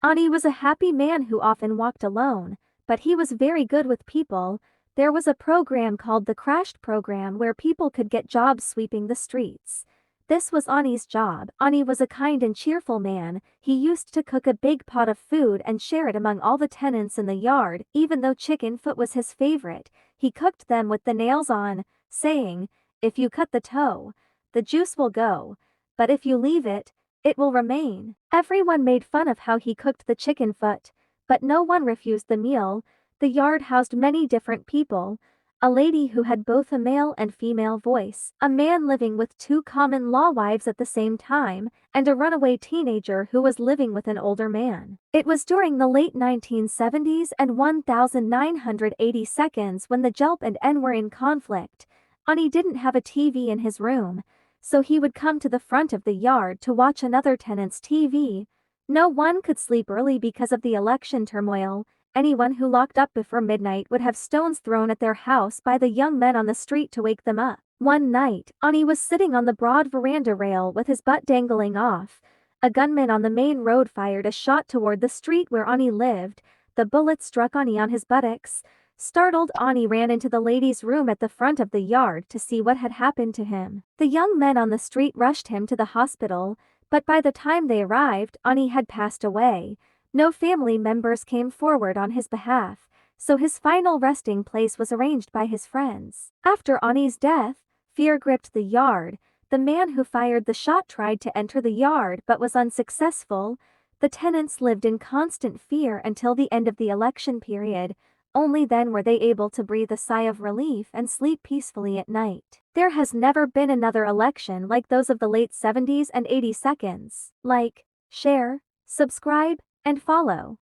Ani was a happy man who often walked alone, but he was very good with people. There was a program called the Crashed Program where people could get jobs sweeping the streets. This was Ani's job. Ani was a kind and cheerful man. He used to cook a big pot of food and share it among all the tenants in the yard. Even though chicken foot was his favorite, he cooked them with the nails on, saying, "If you cut the toe, the juice will go, but if you leave it will remain." Everyone made fun of how he cooked the chicken foot, but no one refused the meal. The yard housed many different people: a lady who had both a male and female voice, a man living with two common-law wives at the same time, and a runaway teenager who was living with an older man. It was during the late 1970s and 1982 when the Jelp and N were in conflict. Ani didn't have a TV in his room, so he would come to the front of the yard to watch another tenant's TV. No one could sleep early because of the election turmoil. Anyone who locked up before midnight would have stones thrown at their house by the young men on the street to wake them up. One night, Ani was sitting on the broad veranda rail with his butt dangling off. A gunman on the main road fired a shot toward the street where Ani lived. The bullet struck Ani on his buttocks. Startled, Ani ran into the lady's room at the front of the yard to see what had happened to him. The young men on the street rushed him to the hospital, but by the time they arrived, Ani had passed away. No family members came forward on his behalf, so his final resting place was arranged by his friends. After Ani's death, fear gripped the yard. The man who fired the shot tried to enter the yard but was unsuccessful. The tenants lived in constant fear until the end of the election period. Only then were they able to breathe a sigh of relief and sleep peacefully at night. There has never been another election like those of the late 70s and 80s. Like, share, subscribe, and follow.